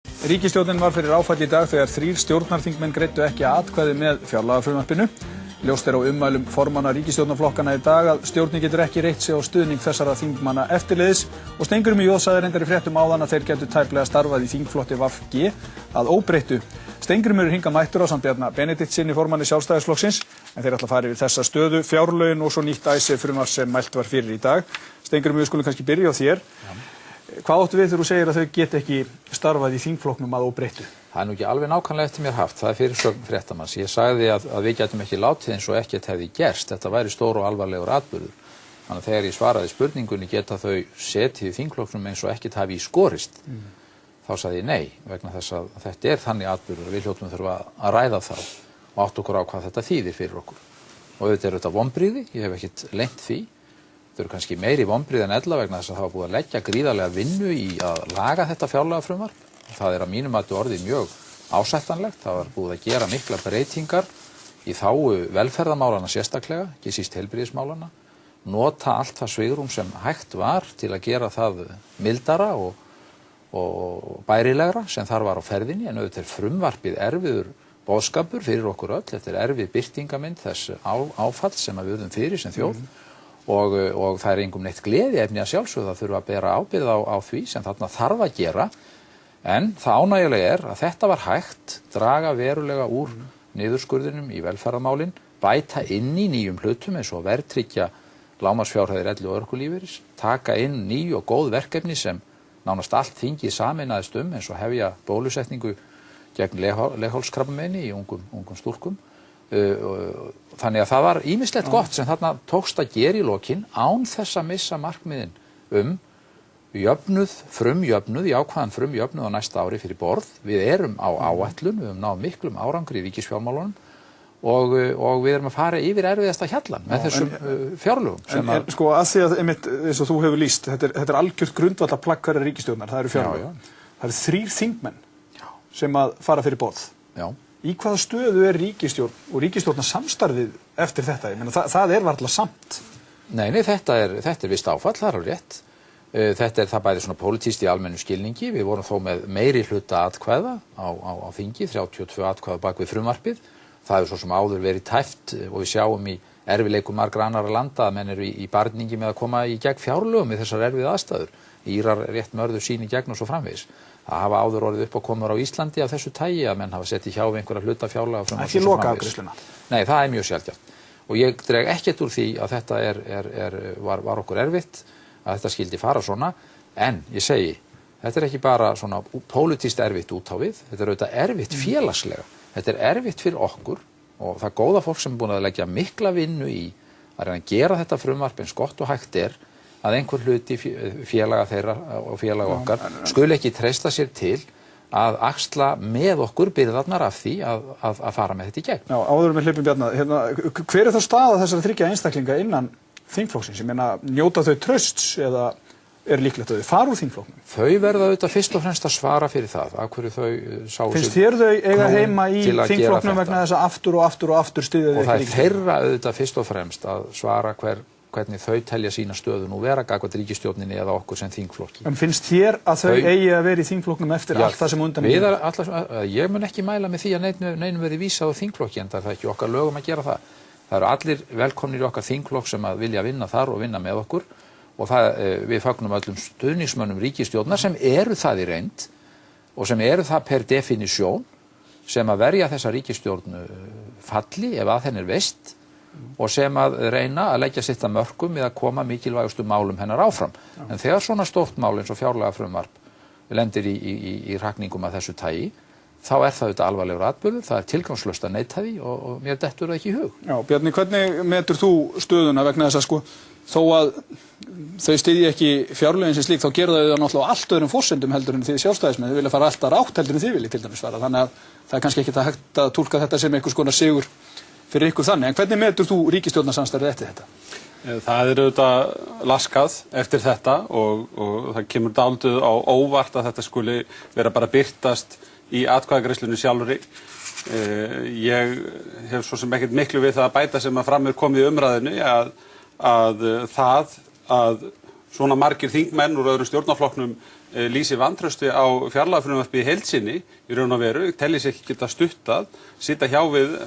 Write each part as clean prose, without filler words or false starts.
Ríkisstjórnin var fyrir áfall í dag þegar 3 stjórnarþingmenn greiddu ekki atkvæði með fjárlagafrumvarpinu. Ljóst á ummælum formanna ríkisstjórnarflokkana í dag að stjórnin getur ekki reitt sig á stuðning þessara þingmanna eftirleiðis og Steingrímur J sagði reyndar í fréttum áðan að þeir gætu tæplega starfað í þingflokki VG að óbreyttu. Steingrímur er hingað mættur ásamt Bjarna Benediktssyni formanni Sjálfstæðisflokksins en þeir ætla að fara yfir þessa stöðu, fjárlögin og svo nýtt frumvarp sem mælt var fyrir í dag. Steingrímur, við skulum kannski byrja á þér. Hvað áttu við þegar þú segir að þau get ekki starfað í þingflokknum að óbreyttu? Það er nú ekki alveg nákvæmlega eftir mér haft, það er fyrirsögn fréttamanns. Ég sagði að við gætum ekki látið eins og ekkert hefði gerst, þetta væri stór og alvarlegur atburður. Þannig að þegar ég svaraði spurningunni geta þau setið í þingflokknum eins og ekkert hafi í skorist, þá sagði ég nei, vegna þess að þetta er þannig atburður og við hljótum þurfa að ræða þá og átta okkur á hvað þetta þýðir fyrir okkur. Og auðvitað er þetta vonbrigði, ég hef ekkert leynt því. Þau eru kannski meiri vonbrigði en ella vegna þess að það var búið að leggja gríðarlega vinnu í að laga þetta fjárlagafrumvarp. Það er að mínum mati orðið mjög ásættanlegt. Það var búið að gera miklar breytingar í þágu velferðarmálana sérstaklega, ekki síst heilbrigðismálana. Nota allt það svigrúm sem hægt var til að gera það mildara og bærilegra sem þar var á ferðinni. En auðvitað er frumvarpið erfiður boðskapur fyrir okkur öll. Þetta er erfið birtingamynd þess áfall sem við urðum fyrir sem þjóð. Og það er engum neitt gleðiefni að sjálfsögðu að þurfa að bera ábyrgð á því sem þarna þarf að gera. En það ánægjulega er að þetta var hægt, draga verulega úr niðurskurðinum í velferðarmálin, bæta inn í nýjum hlutum eins og verðtryggja lágmarksfjárhæðir elli- og örorkulífeyris, taka inn ný og góð verkefni sem nánast allt þingið sameinaðist eins og hefja bólusetningu gegn leghálskrabbameini í ungum stúlkum. Þannig að það var ýmislegt gott sem þarna tókst að gera í lokin án þess að missa markmiðin frumjöfnuð, jákvæðan frumjöfnuð á næsta ári fyrir borð. Við erum á áætlun, við höfum náð miklum árangri í ríkisfjármálunum og við erum að fara yfir erfiðasta hjallan með þessum fjárlögum. En sko að því að einmitt eins og þú hefur lýst, þetta er algjört grundvallarplagg hverrar ríkisstjórnar, það eru fjárlög. Það eru 3 þingmenn sem að fara fyrir borð. Já. Í hvaða stöðu er ríkisstjórn og ríkisstjórnarsamstarfið eftir þetta? Ég meina, það er varla samt. Nei, þetta er visst áfall, það er alveg rétt. Þetta er það bæði svona pólitískt í almennu skilningi. Við vorum þó með meiri hluta atkvæða á þingi, 32 atkvæða bak við frumvarpið. Það hefur svo sem áður verið tæft og við sjáum í erfiðleikum margra annarra landa að menn eru í barningi með að koma í gegn fjárlögum í þessar erfiðu aðstæður. Írar rétt mörðu sín í gegn og svo framvegis. Það hafa áður orðið uppákomur á Íslandi af þessu tagi að menn hafa sett í hjá við einhverja hluta fjárlaga. Ekki lokaafgreiðsluna. Nei, það er mjög sjaldgæft. Og ég dreg ekkert úr því að þetta var okkur erfitt, að þetta skildi fara svona, en ég segi, þetta er ekki bara svona pólitískt erfitt út á við, þetta er auðvitað erfitt félagslega. Þetta er erfitt fyrir okkur og það góða fólk sem er búin að leggja mikla vinnu í að reyna að gera þetta frumvarp eins gott og hægt er að einhver hluti félaga þeirra og félaga okkar skuli ekki treysta sér til að axla með okkur byrðarnar af því að fara með þetta í gegn. Já, áður með hleypum Bjarna, hver er þá staða þessara 3 einstaklinga innan þingflokksins? Ég meina, njóta þau trausts eða er líklegt að þau fara úr þingflokknum? Þau verða auðvitað fyrst og fremst að svara fyrir það, af hverju þau sáu sig. Finnst þér þau eiga heima í þingflokknum vegna þess að aftur og aftur styðja þau ekki? Og það er þeirra auðvitað fyrst og fremst að svara hvernig þau telja sína stöðu nú vera gagnvart ríkisstjórninni eða okkur sem þingflokki. En finnst þér að þau eigi að vera í þingflokknum eftir allt það sem undan er? Ég mun ekki mæla með því að neinum verði vísað á þingflokki, en það er ekki okkar lögum að gera það. Það eru allir velkomnir í okkar þingflokk sem að vilja vinna þar og vinna með okkur og við fagnum öllum stuðningsmönnum ríkisstjórnar sem eru það í reynd og sem eru það per definísjón sem að verja þessa ríkisstjórn falli ef að henni er veist og sem að reyna að leggja sitt að mörkum við að koma mikilvægustu málum hennar áfram. En þegar svona stórt mál eins og fjárlagafrumvarp lendir í hrakningum af þessu tagi, þá er það auðvitað alvarlegur atburður, það er tilgangslaust að neita því og mér dettur það ekki í hug. Já, Bjarni, hvernig metur þú stöðuna vegna þess að þó að þau styðji ekki fjárlögin sem slík, þá gera þau það náttúrulega á allt öðrum forsendum heldur en þið sjálfstæðismenn, þau vilja fara alltaf rátt heldur en þið vilja til dæmis fara, þannig að það er kannski ekki hægt að túlka þetta sem einhvers konar sigur fyrir ykkur þannig. En hvernig metur þú ríkisstjórnarsamstarfið eftir þetta? Það er auðvitað laskað eftir þetta og það kemur dálítið á óvart að þetta skuli vera bara birtast í atkvæðagreiðslunni sjálfri. Ég hef svo sem ekkert miklu við það að bæta sem að fram er komið í umræðinni að svona margir þingmenn úr öðrum stjórnarflokknum lýsi vantrausti á fjárlagafrumvarpið í heild sinni í raun og veru, telji sig ekki geta stuttað, sitja hjá við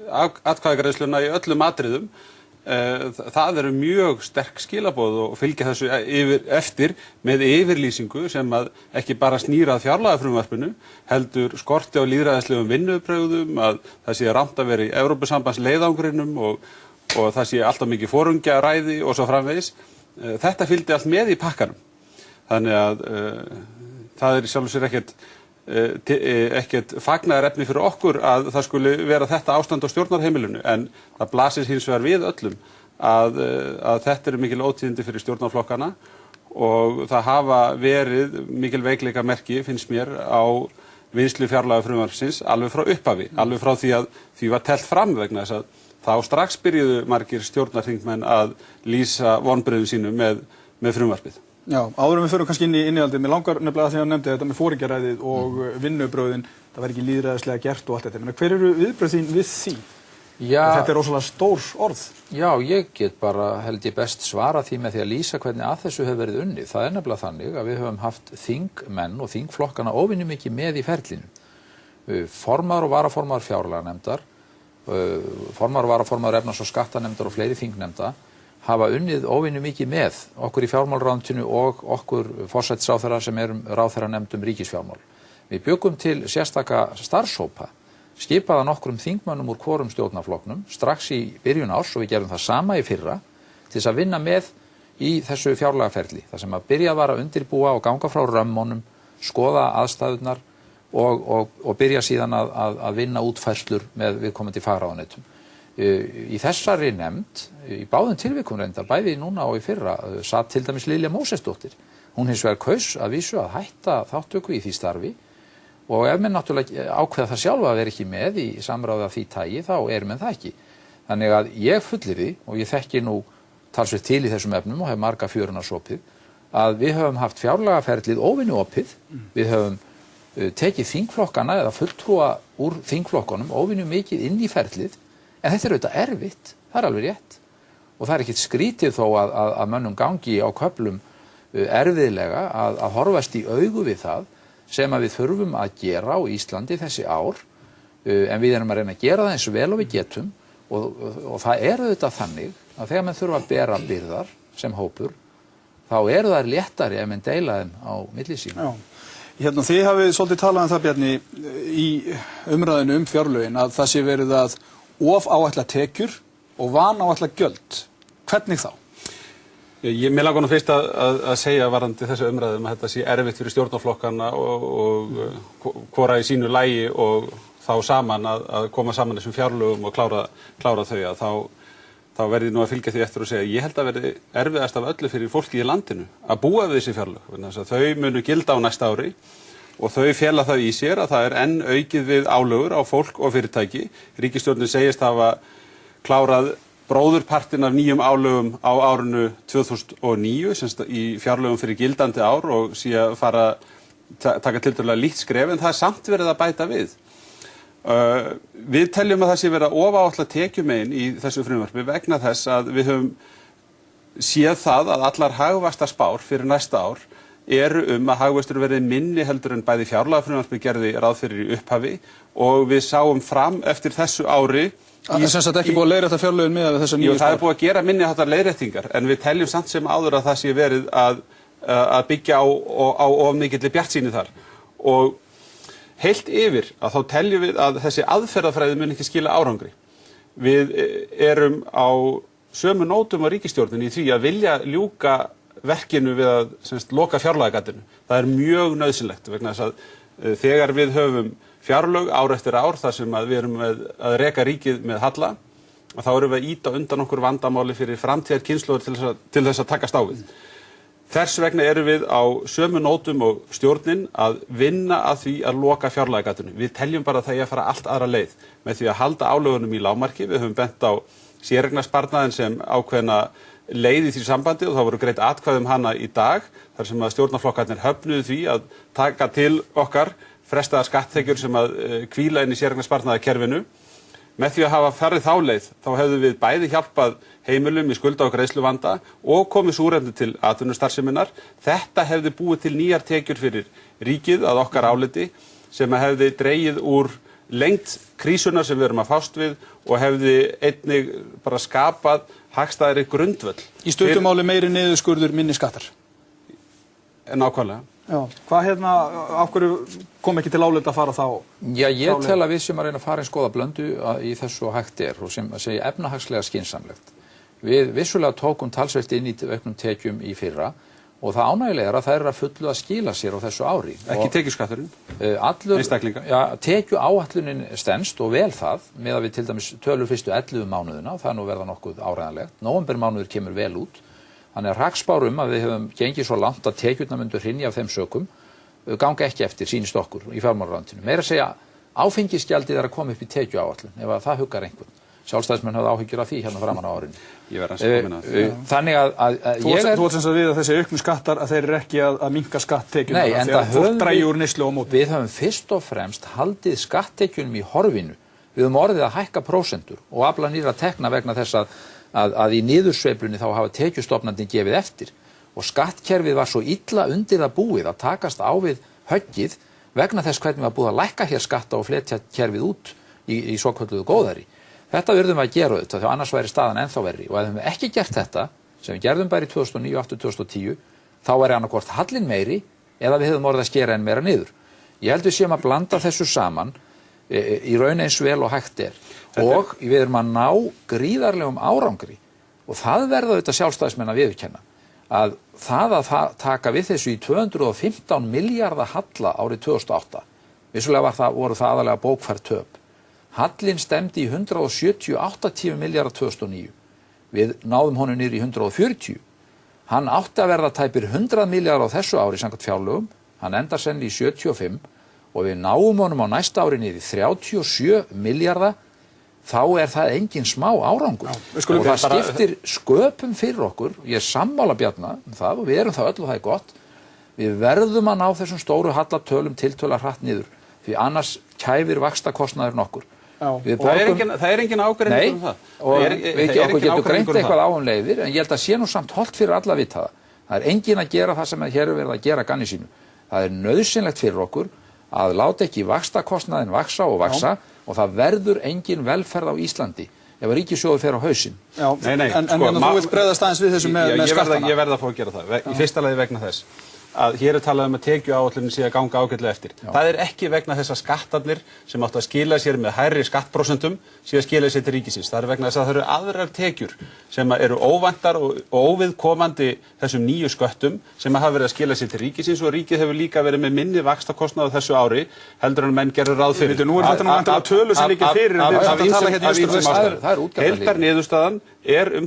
atkvæðagreiðsluna í öllum atriðum. Það eru mjög sterk skilaboð og fylgja þessu eftir með yfirlýsingu sem að ekki bara snýra að fjárlagafrumvarpinu, heldur skorti á lýðræðislegum vinnubrögðum, að það sé rangt að vera í Evrópusambands leiðangrinum og það sé alltaf mikið forungjaræði og svo framvegis. Þetta fylgdi allt með í pakkanum. Þannig að það er sjálfur sér ekkert fagnaðarefni fyrir okkur að það skuli vera þetta ástand á stjórnarheimilinu, en það blasir hins vegar við öllum að þetta eru mikil ótíðindi fyrir stjórnarflokkana og það hafa verið mikil veikleikamerki, finnst mér, á vinnslu fjárlagafrumvarpsins alveg frá upphafi, alveg frá því að því var teflt fram vegna þess að þá strax byrjuðu margir stjórnarþingmenn að lýsa vonbrigðum sínum með frumvarpið. Já, áður en við förum kannski inn í innihaldið, mér langar nefnilega að því að nefndi þetta með foringjaræðið og vinnubrögðin, það var ekki lýðræðislega gert og allt þetta. Hver eru viðbrögð þín við því? Já, þetta er rosalega stór orð. Já, ég get bara, held ég best svara því með því að lýsa hvernig að þessu hefur verið unnið. Það er nefnilega þannig að við höfum haft þingmenn og þingflokkana óvenju mikið með í ferlinu. Formaður og varaformaður fjárlaganefndar, formaður og varaformaður efnahags- og skattanefndar og fleiri þingnefnda hafa unnið óvenju mikið með okkur í fjármálaráðuneytinu og okkur forsætisráðherra sem erum ráðherranefnd ríkisfjármál. Við bjuggum til sérstaka starfshópa, skipaða nokkrum þingmönnum úr hvorum stjórnarflokknum strax í byrjun árs og við gerum það sama í fyrra til þess að vinna með í þessu fjárlagaferli. Það sem að byrja var að undirbúa og ganga frá römmunum, skoða aðstæðurnar og byrja síðan að vinna útfærslur með viðkomandi fagráðuneytum. Í þessari nefnd, í báðum tilvikum reyndar, bæði núna og í fyrra, satt til dæmis Lilja Mósesdóttir. Hún hins vegar kaus að vísu að hætta þáttöku í því starfi og ef menn náttúrulega ákveða það sjálfa að vera ekki með í samráði af því tagi, þá erum menn það ekki. Þannig að ég fullyrði, og ég þekki nú talsvert til í þessum efnum og hef marga fjöruna sopið, að við höfum haft fjárlagaferlið óvenju opið, við höfum tekið þingflokkana eða fulltrúa úr þingflokkunum óvenju mikið inn í ferlið. En þetta er auðvitað erfitt, það er alveg rétt og það er ekkert skrítið þó að mönnum gangi á köflum erfiðlega að horfast í augu við það sem að við þurfum að gera á Íslandi þessi ár en við erum að reyna að gera það eins vel og við getum og það er auðvitað þannig að þegar menn þurfa að bera byrðar sem hópur þá eru þær léttari ef menn deila þeim á milli sín. Já. Þið hafið svolítið talað það, Bjarni, í umræðinu fjárlögin að það sé verið að of áætla tekjur og van áætla gjöld. Hvernig þá? Mér langar nú fyrst að segja varðandi þessu umræðum að þetta sé erfitt fyrir stjórnarflokkana og hvora í sínu lagi og þá saman að koma saman þessum fjárlögum og klára þau að þá verði nú að fylgja því eftir og segja ég held að verði erfiðast af öllu fyrir fólki í landinu að búa við þessi fjárlög. Þau munu gilda á næsta ári og þau fela það í sér að það er enn aukið við álögur á fólk og fyrirtæki. Ríkisstjórnin segist hafa klárað bróðurpartinn af nýjum álögum á árinu 2009 semst í fjárlögum fyrir gildandi ár og sé að fara taka tiltölulega lítt skref en það er samt verið að bæta við. Við teljum að það sé verið að ofáætla tekjumegin í þessu frumvarpi vegna þess að við höfum séð það að allar hagvaxtarspár fyrir næsta ár eru að hagvöxtur verði minni heldur en bæði fjárlagafrumvarpi gerði ráð fyrir í upphafi og við sáum fram eftir þessu ári Það er sem sagt ekki búið að leiðrétta fjárlögin með þessa nýju spár? Jú, það er búið að gera minni háttar leiðréttingar en við teljum samt sem áður að það sé verið að byggja á of mikilli bjartsýni þar og heilt yfir að þá teljum við að þessi aðferðafræði mun ekki skila árangri. Við erum á sömu nótum á ríkisstjórninni í því að vilja ljúka verkinu við að loka fjárlagagatinu. Það er mjög nauðsynlegt vegna þess að þegar við höfum fjárlög ár eftir ár þar sem við erum að reka ríkið með halla og þá erum við að ýta undan okkur vandamáli fyrir framtíðar kynslóðir til þess að takast á við. Þess vegna erum við á sömu nótum og stjórnin að vinna að því að loka fjárlagagatinu. Við teljum bara að það að fara allt aðra leið með því að halda álögunum í lágmarki. Við höfum bent á séreignarsparnaðinn sem ákveðna leið í því sambandi og það voru greidd atkvæði hana í dag þar sem að stjórnarflokkarnir höfnuðu því að taka til okkar frestaðar skatttekjur sem að hvíla inn í séreignarsparnaðarkerfinu. Með því að hafa farið þá leið, þá hefðu við bæði hjálpað heimilum í skulda- og greiðsluvanda og komið súrefni til atvinnustarfseminnar. Þetta hefði búið til nýjar tekjur fyrir ríkið að okkar áliti sem hefði dregið úr lengd krísunar sem við erum að fást við og hefði einnig bara skapað hagstæðari grundvöll. Í stuttumáli meiri niðurskurður, minni skattar. Nákvæmlega. Já. Hvað af hverju kom ekki til álita að fara þá? Já, ég tel að við sem að reyna að fara eins góða blöndu í þessu og hægt og sem að segja efnahagslega skynsamlegt. Við vissulega tókum talsvert inn í auknum tekjum í fyrra og það ánægilega að það að fullu að skila sér á þessu ári. Ekki tekjuskatturinn? Einstaklinga? Já, tekjuáætlunin stenst og vel það með að við til dæmis tölur fyrstu 11 mánuðina, það nú verða nokkuð áreiðanlegt. Nóvembermánuður kemur vel út. Þannig að hrakspár að við höfum gengið svo langt að tekjurnar myndu hrynja af þeim sökum ganga ekki eftir, sýnist okkur í fjármálaráðuneytinu. Meira að segja áfengisgjaldið að koma upp í tekjuáætlun ef það huggar einhvern. Sjálfstæðismenn höfðu áhyggjur af því hérna framan á árinu. Ég verð að koma inn á því. Þannig að Þú ert sem sagt við að þessi auknu skattar að þeir eru ekki að minnka skatttekjurnar. Nei, en það fólk dragi úr neyslu á móti. Við höfum fyrst og fremst haldið skatttekjunum í horfinu. Við höfum orðið að hækka prósentur og afla nýrra tekna vegna þess að í niðursveiflunni þá hafa tekjustofnandi gefið eftir og skattkerfið var svo illa undir það búið að takast á við höggið vegna þess hvernig var búið að lækka hér skatta og fletja kerfið út í svokölluðu góðæri. Þetta urðum við að gera auðvitað því annars væri staðan ennþá verri og ef við ekki gert þetta sem við gerðum bara í 2009 og aftur 2010 þá væri annarkvort hallinn meiri eða við hefðum orðið að skera enn meira niður. Ég held við séum að blanda þessu saman í raun eins vel og hægt og við erum að ná gríðarlegum árangri og það verða auðvitað sjálfstæðismenn að viðurkenna að það að taka við þessu í 215 milljarða halla árið 2008 vissulega voru það aðalega bókfærð töp. Hallinn stemdi í 170-80 milljarða 2009. Við náðum honum niður í 140. Hann átti að verða tæpir 100 milljarða á þessu ári samkvæmt fjárlögum. Hann endar sennilega í 75 og við náum honum á næsta ári niður í 37 milljarða. Þá það engin smá árangur og það skiptir sköpum fyrir okkur. Ég sammála Bjarna það og við erum það öll og það gott. Við verðum að ná þessum stóru hallatölum tiltölulega hratt niður því annars kæfir vaxtakostnaðurinn okkur. Það engin ágreiningur það. Og við okkur getum greint eitthvað á leiðir en ég held að sé nú samt hollt fyrir alla að vita það. Það engin að gera það sem hér er verið að gera ganni sínu. Það nauðsynlegt fyrir okkur að láta ekki vaxtakostnaðinn vaxa og vaxa og það verður engin velferð á Íslandi ef að ríkissjóður fer á hausinn. Nei, en þú vilt bregðast aðeins við þessu með skattana. Ég verð að fá að gera það. Í fyrsta lagi vegna þess að hér talað að tekjuáætlunin sé að ganga ágætlega eftir. Það ekki vegna þess að skattarnir sem áttu að skila sér með hærri skattprósentum sé að skila sér til ríkisins. Það vegna þess að það eru aðrar tekjur sem eru óvæntar og óviðkomandi þessum nýju sköttum sem hafa verið að skila sér til ríkisins og ríkið hefur líka verið með minni vaxtakostnað á þessu ári heldur en menn gerðu ráð fyrir. Nú þetta nú tölu sem líka fyrir heildarniðurstaðan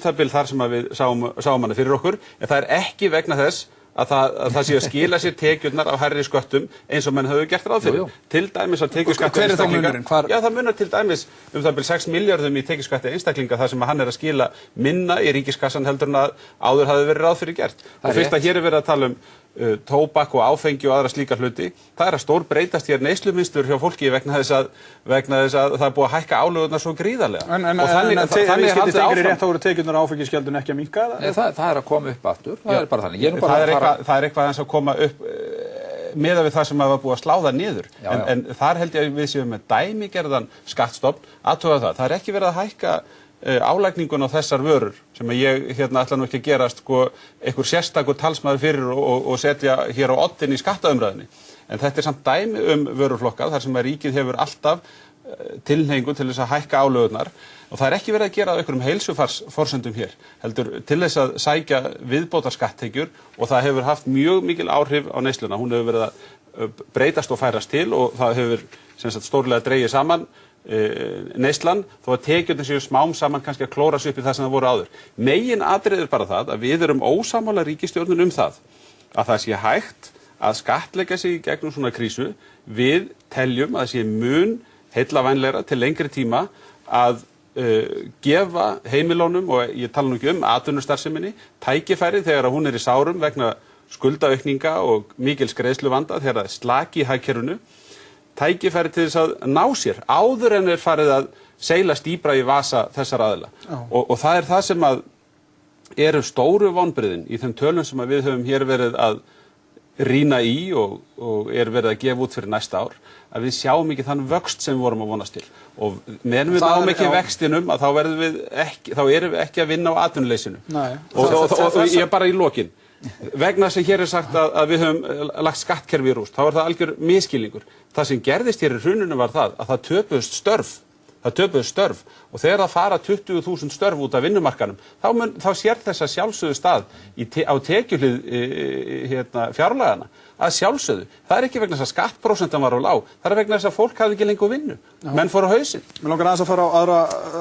það bil þar sem við sáum hana fyrir okkur en það ekki vegna þess að það sé að skila sér tekjurnar af hærri sköttum eins og menn höfðu gert ráð fyrir. Til dæmis að tekjuskatti einstaklinga. Já, það munar til dæmis það bil 6 milljörðum í tekjuskatti einstaklinga þar sem hann að skila minna í ríkiskassan heldur en að áður hafði verið ráð fyrir gert. Og fyrst að hér verið að tala um tóbak og áfengi og aðra slíka hluti, það að stór breytast hér neyslumynstur hjá fólki vegna þess að það búið að hækka álögurnar svo gríðarlega. En þannig skildist engri rétt að voru tekjurnar áfengisgjaldinu ekki að minnka? Það að koma upp aftur, það bara þannig. Það eitthvað eins að koma upp meðað við það sem var búið að slá það niður. En þar held ég að við séum með dæmigerðan skattstofn aðtuga það. Það ekki verið að hækka álagningun á þessar vörur sem ég ætla nú ekki að gera einhver sérstakur talsmaður fyrir og setja hér á oddinn í skattaumræðinni. En þetta samt dæmi vöruflokka þar sem að ríkið hefur alltaf tilhneigingu til þess að hækka álögurnar og það ekki verið að gera einhverjum heilsufarsforsendum hér. Heldur til þess að sækja viðbótar skatttekjur og það hefur haft mjög mikil áhrif á neysluna. Hún hefur verið að breytast og færast til og það hefur stórlega dregið saman neyslan þó að tekjurnar séu smám saman kannski að klóra sig upp í það sem það voru áður. Megin atriði bara það að við erum ósammála ríkisstjórnin það að það sé hægt að skattleggja sig í gegnum svona krísu. Við teljum að það sé mun heillavænlegra til lengri tíma að gefa heimilónum og ég tala nú ekki atvinnustarfseminni tækifæri þegar hún í sárum vegna skuldaaukninga og mikils greiðsluvanda þegar það slaki í hagkerfinu tækifæri til þess að ná sér áður en farið að seilast dýpra í vasa þessara aðila. Og það það sem að eru stóru vonbrigðin í þeim tölum sem að við höfum hér verið að rýna í og verið að gefa út fyrir næsta ár, að við sjáum ekki þann vöxt sem við vorum að vonast til. Og meðan við náum ekki vextinum, að þá erum við ekki að vinna á atvinnuleysinu. Og ég bara í lokin. Vegna sem hér sagt að við höfum lagt skattkerfi í rúst, þá það algjör miskilningur. Það sem gerðist hér í hruninu var það að það töpuðust störf. Og þegar það fara 20.000 störf út af vinnumarkanum, þá sér þess að sjálfsögðu stað á tekjuhlið fjárlagana, að sjálfsögðu. Það ekki vegna þess að skattprósentan var á lág, það vegna þess að fólk hafði ekki lengur vinnu. Menn fóru á hausinn. Mér langar aðeins að fara á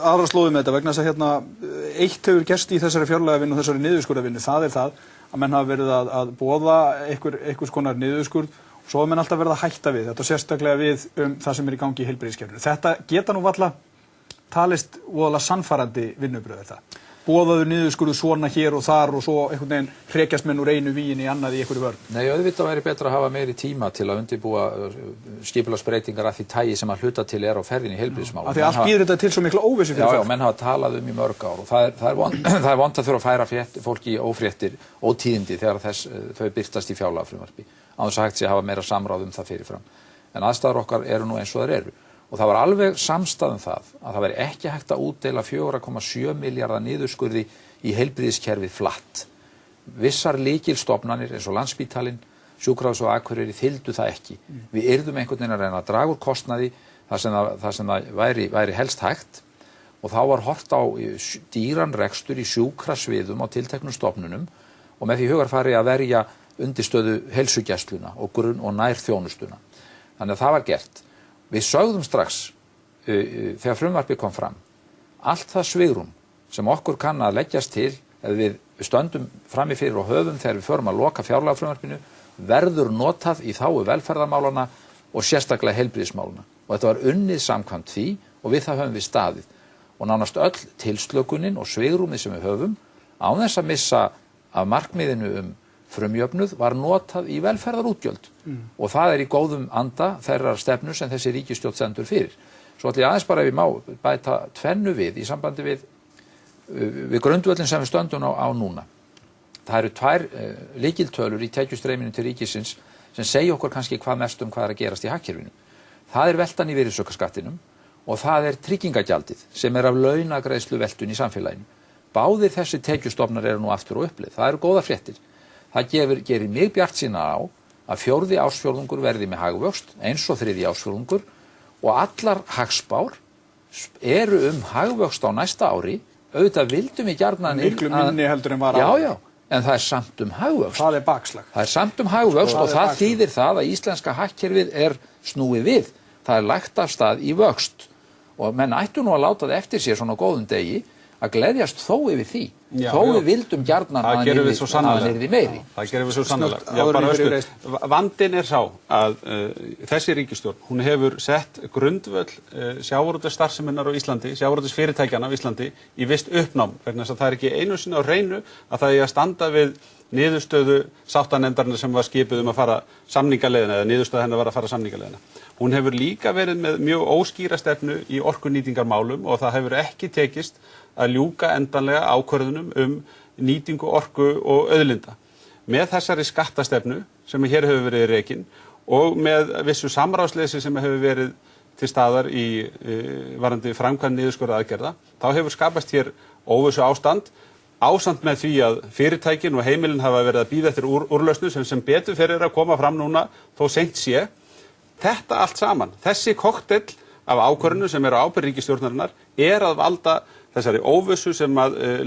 aðra slóðu með þetta, vegna þess að eitt hefur gerst í þessari fjárlagavinnu og þessari niðurskurðarvinnu, það það að menn hafa verið að boða einhvers konar niðurskurð. Svo menn alltaf verið að hætta við, þetta sérstaklega við það sem í gangi í heilbrigðiskerfinu. Þetta geta nú varla talist voðalega sannfærandi vinnubröð þetta. Boðaður niðurskurðu svona hér og þar og svo einhvern veginn hrekjast menn úr einu vígin í annað í einhverju vörn. Nei, auðvitað væri betra að hafa meiri tíma til að undirbúa skipulagsbreytingar af því tagi sem að hluta til á ferðinni í heilbrigðismálum. Af því allt býður þetta til svo mikla óvissu fyrir fólk. Já, menn hafa talað í mörg ár og það er vont að þurfa að færa fólki í ófréttir og tíðindi þegar þau birtast í fjárlagafrumvarpi. Án þess að hægt sé að hafa meira samráð það fyrirfram. En aðstæður okkar eru nú eins og þær eru. Og það var alveg samstaðum það að það væri ekki hægt að útdeila 4,7 milljarða niðurskurði í heilbrigðiskerfið flatt. Vissar lykilstofnanir eins og Landspítalinn, Sjúkrahús og Akureyri þyldu það ekki. Við yrðum einhvern veginn að reyna að draga úr kostnaði þar sem það væri helst hægt og þá var horft á dýran rekstur í sjúkrasviðum á tilteknum stofnunum og með því hugarfari að verja undirstöðu heilsugæsluna og grunn- og nærþjónustuna. Þannig að það var gert. Við sögðum strax, þegar frumvarpið kom fram, allt það svigrúm sem okkur kann að leggjast til, ef við stöndum frammi fyrir og höfum þegar við förum að loka fjárlagafrumvarpinu, verður notað í þágu velferðarmálana og sérstaklega heilbrigðismálana. Og þetta var unnið samkvæmt því og við það höfum við staðið. Og nánast öll tilslökunin og svigrúmið sem við höfum, án þess að missa af markmiðinu frumjöfnuð var notað í velferðarútgjöld og það í góðum anda þeirrar stefnu sem þessi ríkisstjórn stendur fyrir. Svo ætla ég aðeins bara ef ég má bæta tvennu við í sambandi við grundvöllin sem við stöndum á núna. Það eru tvær lykiltölur í tekjustreyminu til ríkisins sem segja okkur kannski hvað mest hvað að gerast í hagkerfinu. Það veltan í virðisaukaskattinum og það tryggingagjaldið sem af launagreiðslu veltun í samfélaginu. Báðir þessi tekjustofnar eru nú aftur og upplið. Það eru góðar fréttir. Það gerir mig bjartsýna á að 4. ársfjórðungur verði með hagvöxt eins og 3. ársfjórðungur og allar hagspár eru hagvöxt á næsta ári. Auðvitað vildum við gjarnan miklu minni heldur en var áður. Já, en það samt hagvöxt. Það bakslag. Það samt hagvöxt og það þýðir það að íslenska hagkerfið snúið við. Það lagt af stað í vöxt og menn ættu nú að láta það eftir sér svona góðum degi að gleðjast þó yfir því. Þó við vildum gjarnan að hann yrði meiri. Það gerum við svo sannlega. Vandinn sá að þessi ríkisstjórn, hún hefur sett grundvöll sjávarútvegsstarfseminnar á Íslandi, sjávarútvegsfyrirtækjanna á Íslandi í visst uppnám, vegna þess að það ekki einu sinni á hreinu að það að standa við niðurstöðu sáttanefndarinnar sem var skipuð að fara samningaleiðina eða niðurstöðu hennar var að fara samningaleiðina. Hún hefur líka verið með mjög óskýra stefnu í orkunýtingarmálum og það hefur ekki tekist að ljúka endanlega ákvörðunum nýtingu orku og auðlinda. Með þessari skattastefnu sem hér hefur verið rekin og með vissu samráðsleysi sem hefur verið til staðar í varðandi framkvæmd niðurskurðaraðgerða, þá hefur skapast hér óvissu ástand ásamt með því að fyrirtækin og heimilin hafa verið að bíða eftir úrlausnum sem betur fyrir að koma fram núna þó seint sé. Þetta allt saman, þessi kokteill af ákvörðunum sem á ábyrgð ríkisstjórnarinnar að valda þessari óvissu sem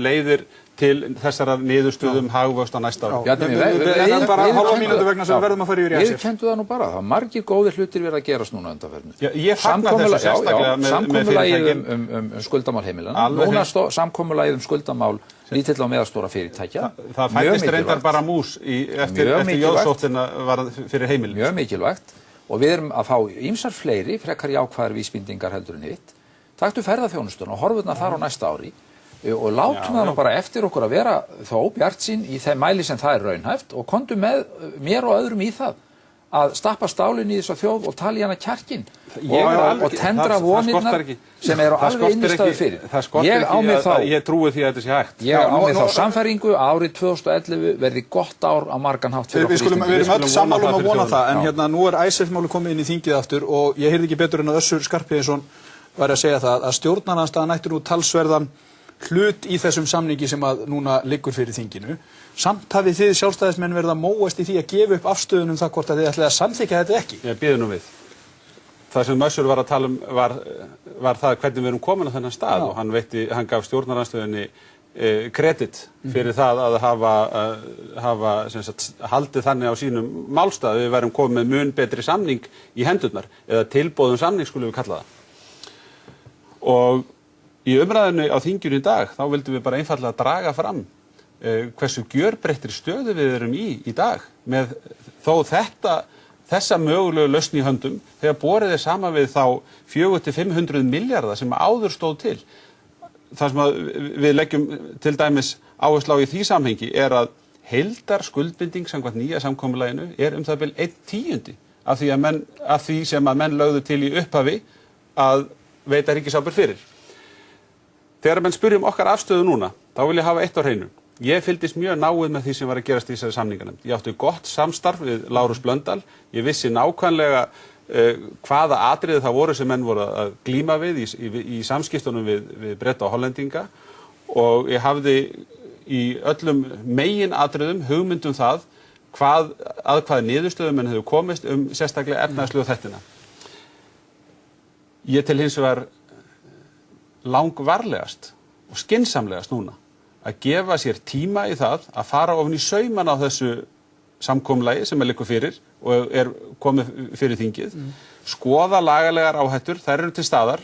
leiðir til þessara niðurstöðum hagvöxt á næsta ári. Við bara hálfa mínútu vegna sem verðum að fara yfir í ASF. Ég kentu það nú bara, það margir góðir hlutir verið að gerast núna undanfarið. Ég fagna þessu sérstaklega með fyrirtækin. Skuldamál heimilanna. Núna samkomulagið skuldamál lítilla og meðalstóra fyrirtækja. Það fættist reyndar bara mús eftir jóðsóttina fyrir heimilin. Mjög mikilvægt. Og við erum að fá ýmsar fleiri, frekar jákvæðar vísbendingar heldur en hitt. Taktu ferðaþjónustuna og horfurnar þar á næsta ári og látum það nú bara eftir okkur að vera þó bjartsýn í þeim mæli sem það raunhæft og komdu með mér og öðrum í það að stappa stálinn í þessa þjóð og tala í hana kjarkinn og tendra vonirnar sem eru alveg innistæðu fyrir. Það skortir ekki að ég trúi því að þetta sé hægt. Ég á mig þá sannfæringu að árið 2011 verði gott ár á margan hátt fyrir okkur Íslendinga. Við erum öll sammála að vona það, en hérna nú Icesave-málið komið inn í þingið aftur og ég heyrði ekki betur en að Össur Skarphéðinsson var að segja það að stjórnarandstaðan ætti nú talsverðan hlut í þessum samningi sem að núna liggur fyrir þinginu. Samt hafið þið sjálfstæðismenn verið að móast í því að gefa upp afstöðunum það hvort að þið ætlið að samþykkja þetta ekki. Ég býðu nú við. Það sem Össur var að tala var það hvernig við erum komin á þennan stað og hann gaf stjórnarandstöðunni kredit fyrir það að hafa sem sagt, haldið þannig á sínum málstað við værum komið með mun betri samning í hendurnar eða tilboðum samning skulum við kalla það. Og í umræðinu á þinginu í dag þá vildum við bara einfallega draga fram hversu gjörbreyttri stöðu við erum í dag með þó þessa mögulegu lausn í höndum þegar borið saman við þá 400–500 milljarða sem áður stóð til. Það sem við leggjum til dæmis áherslu á í því samhengi að heildarskuldbinding samkvæmt nýja samkomulaginu það bil 1/10 af því sem að menn lögðu til í upphafi að veita ríkisábyrgð fyrir. Þegar menn spyrjum okkar afstöðu núna, þá vil ég hafa eitt á hreinu. Ég fylgdist mjög náið með því sem var að gerast í þessari samninganefnd. Ég átti gott samstarf við Lárus Blöndal. Ég vissi nákvæmlega hvaða atriði það voru sem menn voru að glíma við í samskiptunum við Breta og Hollendinga og ég hafði í öllum megin atriðum hugmyndum það að hvaða niðurstöðum menn hefur komist sérstaklega efnahagslegu þættina. Ég tel hins vegar langvarlegast og skynsamlegast núna að gefa sér tíma í það að fara ofan í saumana á þessu samkomulagi sem liggur fyrir og komið fyrir þingið, skoða lagalegar áhættur, þær eru til staðar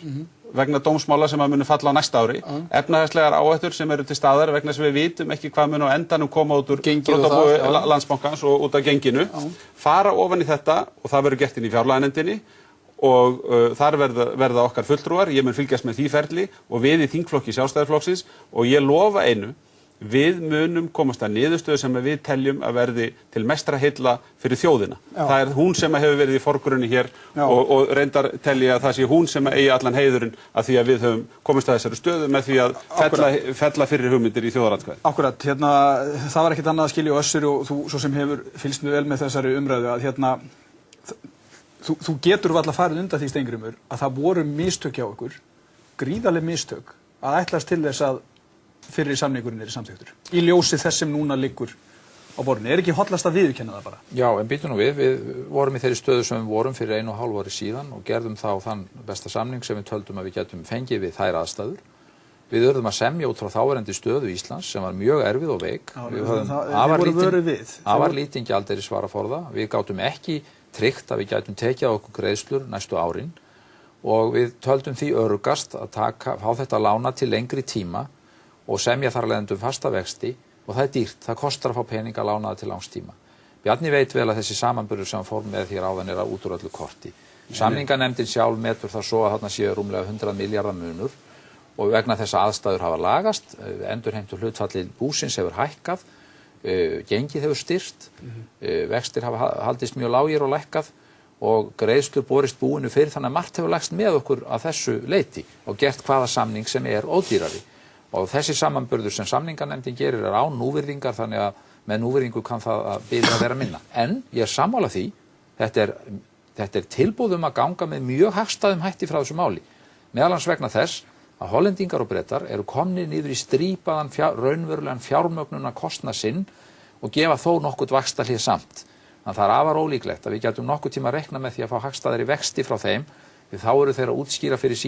vegna dómsmála sem að munu falla á næsta ári, efnahagslegar áhættur sem eru til staðar vegna sem við vitum ekki hvað mun á endanum koma út úr þrotabúi Landsbankans og út af genginu, fara ofan í þetta og það verður gert inn í fjárlaganefndinni og þar verða okkar fulltrúar, ég mun fylgjast með því ferli og við í þingflokki Sjálfstæðisflokksins og ég lofa einu, við munum komast að niðurstöðu sem við teljum að verði til mestra heilla fyrir þjóðina. Það hún sem hefur verið í forgrunni hér og reyndar telji að það sé hún sem eigi allan heiðurinn að því að við höfum komist að þessari stöðu með því að fella fyrir hugmyndir í þjóðaratkvæði. Akkurat, það var ekkert annað að skilja Össur og þú svo sem hefur fylgst mjög vel með þessari umræðu að þú getur varla farið undan því Steingrímur að það voru mistök hjá ykkur, gríðarleg mistök að ætlast til þess að fyrri samningurinn samþykktur. Í ljósi þess sem núna liggur á borðinu. Ekki hollast að viðurkenna það bara? Já, en býtum nú við vorum í þeirri stöðu sem við vorum fyrir 1,5 ári síðan og gerðum þá þann besta samning sem við töldum að við getum fengið við þær aðstæður. Við urðum að semja út frá þáverandi stöðu Íslands sem var mjög erfið og veik. Við höfðum afar lítinn gjaldeyrisvaraforða. Við gátum ekki tryggt að við gætum tekið á okkur greiðslur næstu árin og við töldum því öruggast að fá þetta lána til lengri tíma og semja þar leiðandi fasta vexti og það dýrt, það kostar að fá peninga lánaða til langs tíma. Bjarni veit vel að þessi samanburður sem fór með hér áðan út úr öllu korti. Samninganefndin sjálf metur það svo að þarna séu rúmlega 100 milljarða munur og vegna þess að aðstæður hafa lagast, endurheimtur hlutfallið búsins hefur hækkað, gengið hefur styrkt, vextir hafa haldist mjög lágir og lækkað og greiðslur borist búinu fyrir þannig að margt hefur lagst með okkur að þessu leyti og gert hvaða samning sem ódýrari. Og þessi samanburður sem samninganefndin gerir án núvirðingar þannig að með núvirðingu kann það að byrja að vera minna. En ég sammála því, þetta tilbúð að ganga með mjög hagstæðum hætti frá þessu máli. Meðal annars vegna þess að Hollendingar og Bretar eru komnir niður í strípaðan raunverulegan fjármögnuna kostnað sinn og gefa þó nokkurt vaxtahlið samt. Þannig að það afar ólíklegt að við getum nokkuð tíma að rekna með því að fá hagstæðari vexti frá þeim því þá eru þeir að útskýra fyrir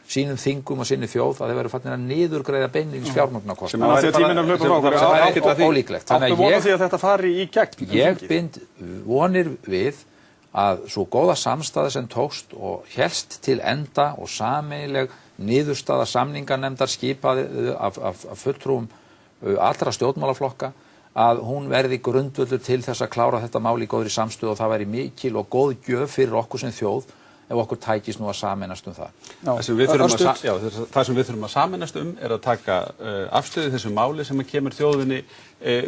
sínum þingum og sinni þjóð að þeir verður fannir að niðurgreiða beinlínis fjármögnunarkostnað. Sem er ólíklegt. Áttu vona því að þetta fari í gegn? Ég bind vonir við að svo góða samstaða sem tókst og helst til enda og sameiginleg niðurstaða samninganefndar skipaði af fulltrúum allra stjórnmálaflokka að hún verði grundvöllur til þess að klára þetta mál í góðri samstöðu og það væri mikil og góð gjöf fyrir okkur sem þjóð ef okkur tækist nú að sameinast það. Það sem við þurfum að sameinast er að taka afstöðu þessu máli sem kemur þjóðinni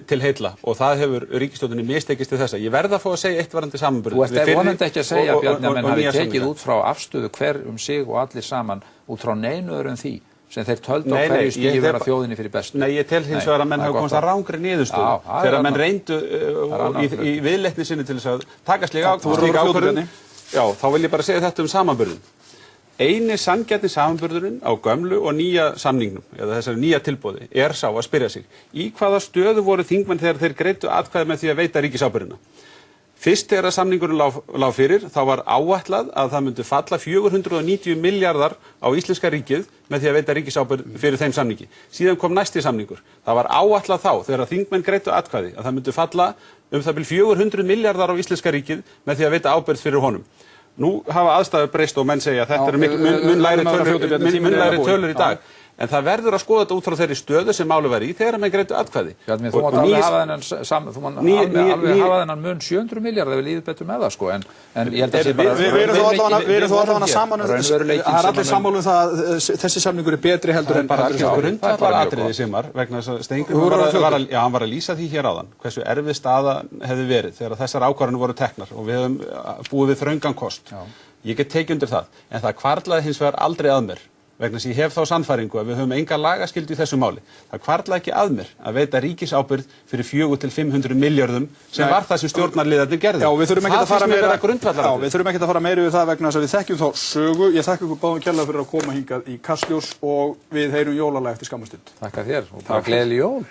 til heilla og það hefur ríkisstjórninni mistekist til þessa. Ég verð að fá að segja eitt varðandi samanburð. Þú ert vonandi ekki að segja, Bjarni, að menn hafi tekið út frá afstöðu hver sig og allir saman út frá neinu öðru en því sem þeir töldu á hverju stigi vera þjóðinni fyrir bestu. Nei, ég tel hins vegar að menn hafa komast að rangri niðurstöðu þegar menn reyndu í viðleitni sinni til þess að taka slíka ákvörðun. Já, þá vil ég bara segja þetta samanburðin. Eini sanngjarni samanburðurinn á gömlu og nýja samningnum, eða þessari nýja tilboði, sá að spyrja sig, í hvaða stöðu voru þingmenn þegar þeir greiddu atkvæði með því að veita ríkisábyrgðina? Fyrst þegar samningurinn lá fyrir, þá var áætlað að það myndi falla 490 milljarðar á íslenska ríkið með því að veita ríkisábyrgð fyrir þeim samningi. Síðan kom næsti samningur. Það var áætlað þá, þegar þingmenn greiddu atkvæði, að það myndi falla það bil 400 milljarðar á íslenska ríkið með því að veita ábyrgð fyrir honum. Nú hafa aðstæður breyst og menn segja að þetta mun lægri tölur í dag. En það verður að skoða þetta út frá þeirri stöðu sem máli var í þegar menn greiddu atkvæði. Bjarni, þú mátt alveg hafa þennan mun 700 milljarða við líður betur með það, sko, en ég held að sé bara... Við erum þó allavega saman það er allir sammála það að þessi samningur er betri heldur en... Það er bara grundvallaratriði Sigmar, vegna þess að Steingrímur hann var að lýsa því hér áðan, hversu erfið staða hefði verið þegar þessar ákvarðanir voru teknar og við höfum búið við þröngan kost. Ég get tekið undir það, en það hvarflaði hins vegar aldrei að mér. Vegna þess að ég hef þá sannfæringu að við höfum enga lagaskyldu í þessu máli. Það hvarflaði ekki að mér að veita ríkisábyrgð fyrir 400 til 500 milljörðum sem var það sem stjórnarliðarnir gerðu. Já, við þurfum ekki að fara meira við það vegna þess að við þekkjum þá sögu. Ég þakka ykkur báðum kærlega fyrir að koma hingað í Kastljós og við heyrum jólalag eftir skamma stund. Þakka þér og bara gleðileg jól.